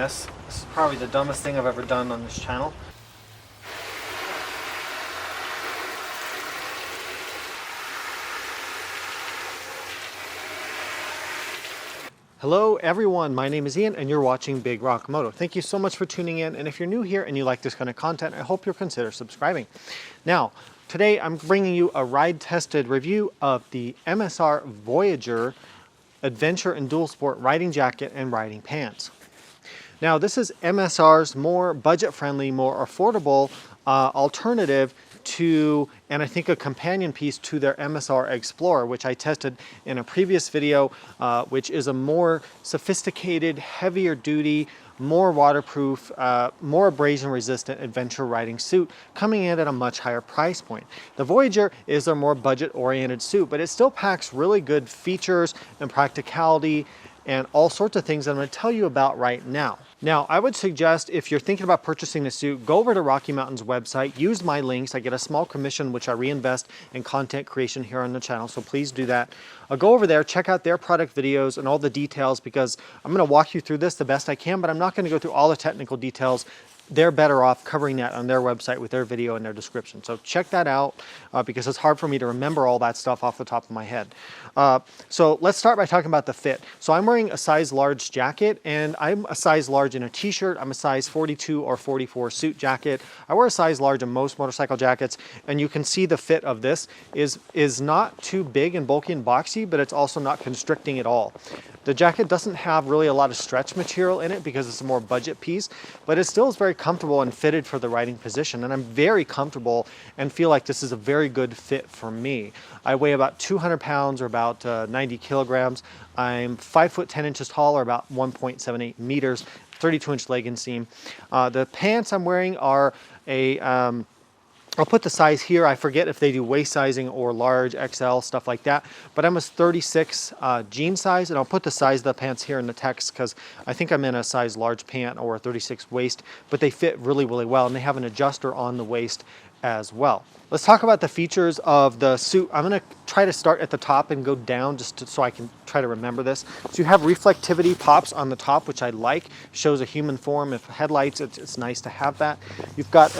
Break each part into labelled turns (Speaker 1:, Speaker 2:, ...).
Speaker 1: this. This is probably the dumbest thing I've ever done on this channel. Hello everyone, my name is Ian and you're watching Big Rock Moto. Thank you so much for tuning in, and if you're new here and you like this kind of content, I hope you'll consider subscribing. Now, today I'm bringing you a ride-tested review of the MSR Voyager Adventure and Dual Sport riding jacket and riding pants. Now, this is MSR's more budget-friendly, more affordable alternative to, and I think a companion piece to their MSR Explorer, which I tested in a previous video, which is a more sophisticated, heavier duty, more waterproof, more abrasion resistant adventure riding suit, coming in at a much higher price point. The Voyager is a more budget oriented suit, but it still packs really good features and practicality and all sorts of things that I'm going to tell you about right now. Now, I would suggest if you're thinking about purchasing the suit, go over to Rocky Mountain's website, use my links. I get a small commission, which I reinvest in content creation here on the channel, so please do that. Go over there, check out their product videos and all the details, because I'm going to walk you through this the best I can, but I'm not going to go through all the technical details. They're better off covering that on their website with their video and their description. So check that out because it's hard for me to remember all that stuff off the top of my head. So let's start by talking about the fit. So I'm wearing a size large jacket, and I'm a size large in a t-shirt. I'm a size 42 or 44 suit jacket. I wear a size large in most motorcycle jackets, and you can see the fit of this is not too big and bulky and boxy, but it's also not constricting at all. The jacket doesn't have really a lot of stretch material in it because it's a more budget piece, but it still is very comfortable and fitted for the riding position. And I'm very comfortable and feel like this is a very good fit for me. I weigh about 200 pounds or about 90 kilograms. I'm 5 foot 10 inches tall, or about 1.78 meters, 32-inch leg inseam. The pants I'm wearing are a I'll put the size here. I forget if they do waist sizing or large, XL, stuff like that. But I'm a 36 jean size, and I'll put the size of the pants here in the text because I think I'm in a size large pant or a 36 waist, but they fit really, really well, and they have an adjuster on the waist as well. Let's talk about the features of the suit. I'm going to try to start at the top and go down so I can try to remember this. So you have reflectivity pops on the top, which I like. Shows a human form. If headlights, it's nice to have that. You've got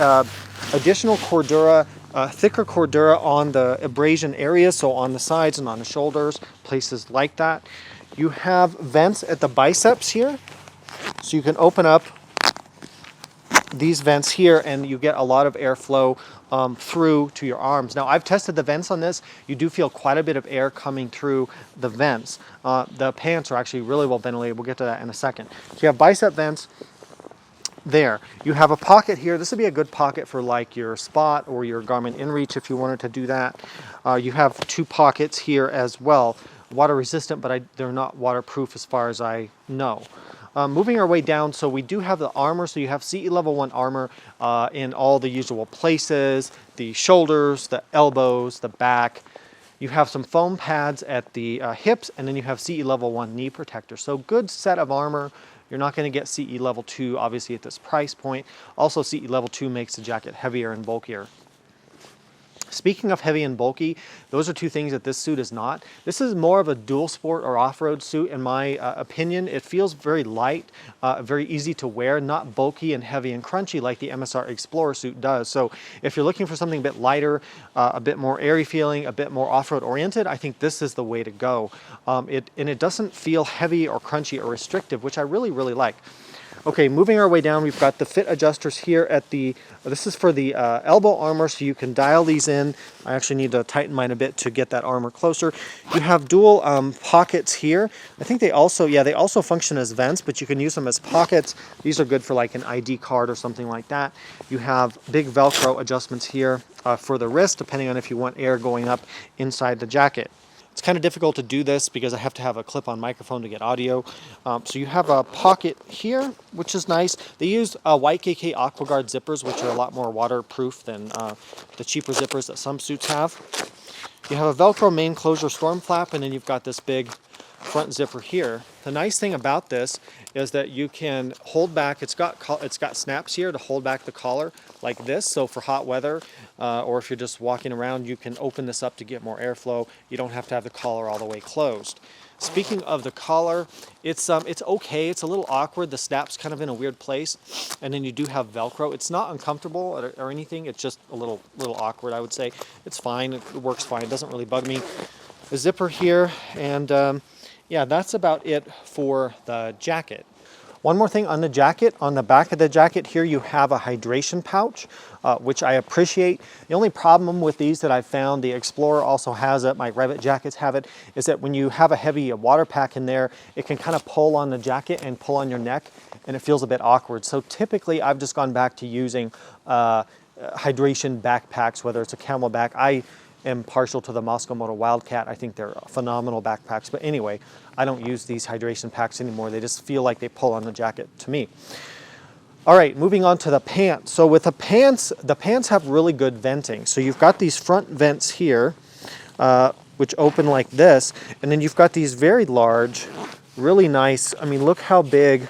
Speaker 1: additional cordura, thicker cordura on the abrasion areas, so on the sides and on the shoulders, places like that. You have vents at the biceps here, so you can open up these vents here and you get a lot of airflow through to your arms. Now, I've tested the vents on this. You do feel quite a bit of air coming through the vents. The pants are actually really well ventilated. We'll get to that in a second. So you have bicep vents there. You have a pocket here. This would be a good pocket for like your Spot or your Garmin InReach if you wanted to do that. You have two pockets here as well. Water resistant, but they're not waterproof as far as I know. Moving our way down, so we do have the armor. So you have CE level 1 armor in all the usual places, the shoulders, the elbows, the back. You have some foam pads at the hips, and then you have CE level 1 knee protector. So good set of armor. You're not going to get CE level 2 obviously at this price point. Also, CE level 2 makes the jacket heavier and bulkier. Speaking of heavy and bulky, those are two things that this suit is not. This is more of a dual sport or off-road suit in my opinion. It feels very light, very easy to wear, not bulky and heavy and crunchy like the MSR Explorer suit does. So if you're looking for something a bit lighter, a bit more airy feeling, a bit more off-road oriented, I think this is the way to go. It doesn't feel heavy or crunchy or restrictive, which I really, really like. Okay, moving our way down, we've got the fit adjusters here at the, this is for the elbow armor, so you can dial these in. I actually need to tighten mine a bit to get that armor closer. You have dual pockets here. I think they also function as vents, but you can use them as pockets. These are good for like an ID card or something like that. You have big Velcro adjustments here for the wrist, depending on if you want air going up inside the jacket. It's kind of difficult to do this because I have to have a clip-on microphone to get audio. So you have a pocket here, which is nice. They use YKK AquaGuard zippers, which are a lot more waterproof than the cheaper zippers that some suits have. You have a Velcro main closure storm flap, and then you've got this big front zipper here. The nice thing about this is that you can hold back, it's got snaps here to hold back the collar like this, so for hot weather or if you're just walking around, you can open this up to get more airflow. You don't have to have the collar all the way closed. Speaking of the collar, it's okay. It's a little awkward. The snap's kind of in a weird place, and then you do have Velcro. It's not uncomfortable or anything. It's just a little awkward, I would say. It's fine. It works fine. It doesn't really bug me. A zipper here, and yeah, that's about it for the jacket. One more thing on the jacket, on the back of the jacket here, you have a hydration pouch, which I appreciate. The only problem with these that I've found, the Explorer also has it, my rev'it jackets have it, is that when you have a heavy water pack in there, it can kind of pull on the jacket and pull on your neck, and it feels a bit awkward. So typically, I've just gone back to using hydration backpacks, whether it's a CamelBak. I am partial to the Moto Wildcat. I think they're phenomenal backpacks. But anyway, I don't use these hydration packs anymore. They just feel like they pull on the jacket to me. All right, moving on to the pants. So with the pants have really good venting. So you've got these front vents here, which open like this. And then you've got these very large, really nice, I mean, look how big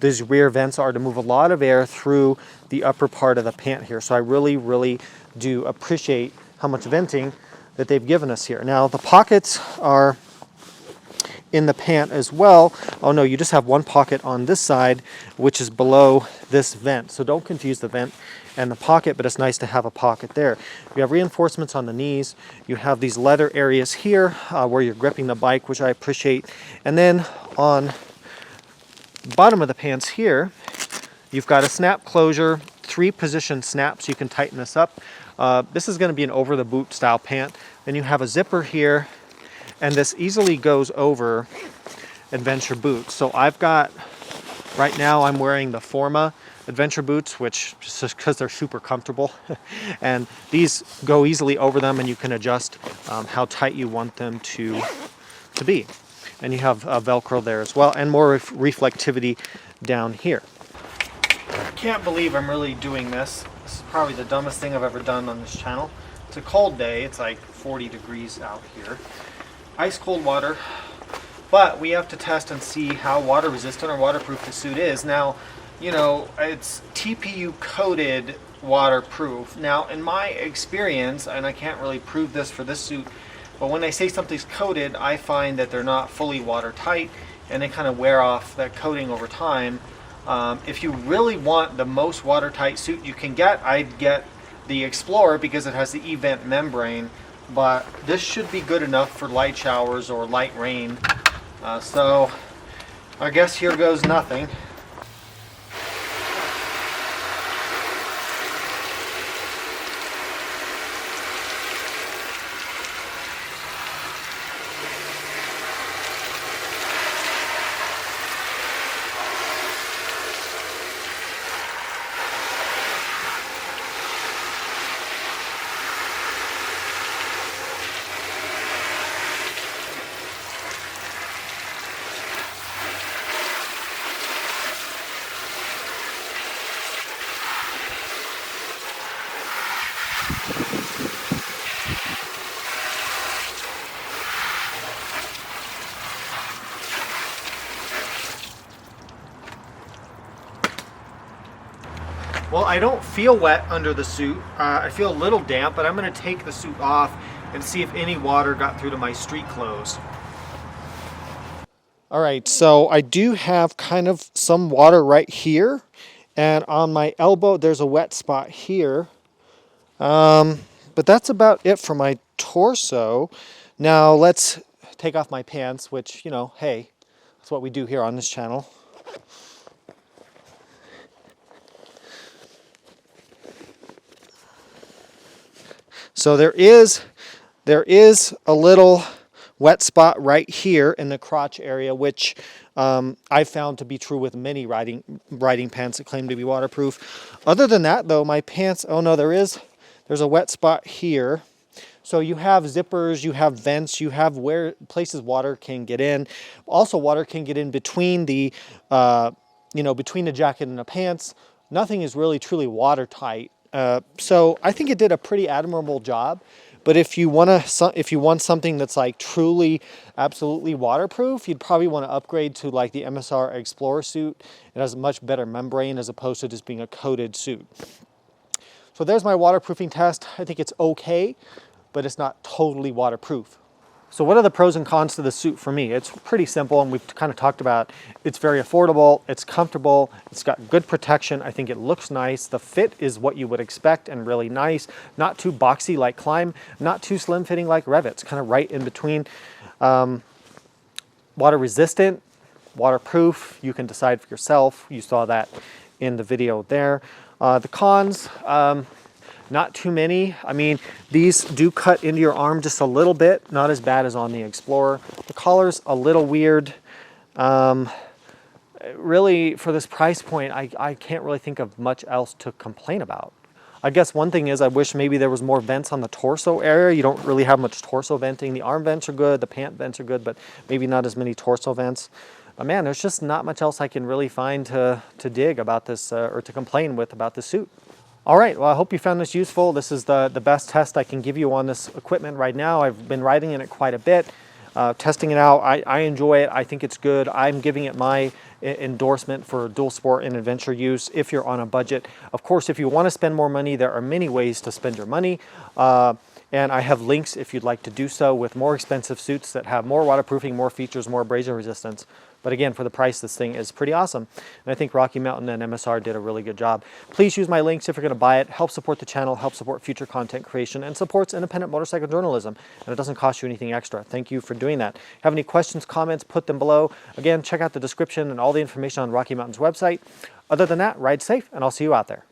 Speaker 1: these rear vents are to move a lot of air through the upper part of the pant here. So I really, really do appreciate how much venting that they've given us here. Now the pockets are in the pant as well. Oh no, you just have one pocket on this side, which is below this vent. So don't confuse the vent and the pocket, but it's nice to have a pocket there. You have reinforcements on the knees. You have these leather areas here where you're gripping the bike, which I appreciate. And then on the bottom of the pants here, you've got a snap closure, 3-position snaps. You can tighten this up. This is going to be an over-the-boot style pant. Then you have a zipper here, and this easily goes over Adventure boots. So I've got, right now I'm wearing the Forma Adventure boots, which just because they're super comfortable. And these go easily over them, and you can adjust how tight you want them to be. And you have Velcro there as well, and more reflectivity down here. I can't believe I'm really doing this. This is probably the dumbest thing I've ever done on this channel. It's a cold day. It's like 40 degrees out here. Ice cold water. But we have to test and see how water resistant or waterproof the suit is. Now, you know, it's TPU coated waterproof. Now, in my experience, and I can't really prove this for this suit, but when they say something's coated, I find that they're not fully watertight, and they kind of wear off that coating over time. If you really want the most watertight suit you can get, I'd get the Explorer because it has the E-vent membrane, but this should be good enough for light showers or light rain. So I guess here goes nothing. Well, I don't feel wet under the suit. I feel a little damp, but I'm going to take the suit off and see if any water got through to my street clothes. All right, so I do have kind of some water right here, and on my elbow there's a wet spot here. But that's about it for my torso. Now let's take off my pants, which, you know, hey, that's what we do here on this channel. So there is a little wet spot right here in the crotch area, which I found to be true with many riding pants that claim to be waterproof. Other than that, though, my pants, oh no, there's a wet spot here. So you have zippers, you have vents, you have places water can get in. Also, water can get in between the, between the jacket and the pants. Nothing is really truly watertight. So I think it did a pretty admirable job. But if you want something that's like truly, absolutely waterproof, you'd probably want to upgrade to like the MSR Explorer suit. It has a much better membrane as opposed to just being a coated suit. So there's my waterproofing test. I think it's okay, but it's not totally waterproof. So what are the pros and cons to the suit for me? It's pretty simple, and we've kind of talked about it's very affordable, it's comfortable, it's got good protection, I think it looks nice, the fit is what you would expect and really nice, not too boxy like Climb, not too slim fitting like rev'it, it's kind of right in between. Water resistant, waterproof, you can decide for yourself, you saw that in the video there. The cons, not too many. I mean, these do cut into your arm just a little bit, not as bad as on the Explorer. The collar's a little weird. Really, for this price point, I can't really think of much else to complain about. I guess one thing is I wish maybe there was more vents on the torso area. You don't really have much torso venting. The arm vents are good, the pant vents are good, but maybe not as many torso vents. But man, there's just not much else I can really find to dig about this or to complain with about this suit. All right, well, I hope you found this useful. This is the best test I can give you on this equipment right now. I've been riding in it quite a bit, testing it out. I enjoy it. I think it's good. I'm giving it my endorsement for dual sport and adventure use if you're on a budget. Of course, if you want to spend more money, there are many ways to spend your money. And I have links if you'd like to do so with more expensive suits that have more waterproofing, more features, more abrasion resistance. But again, for the price, this thing is pretty awesome. And I think Rocky Mountain and MSR did a really good job. Please use my links if you're going to buy it. Help support the channel, help support future content creation, and supports independent motorcycle journalism. And it doesn't cost you anything extra. Thank you for doing that. Have any questions, comments, put them below. Again, check out the description and all the information on Rocky Mountain's website. Other than that, ride safe, and I'll see you out there.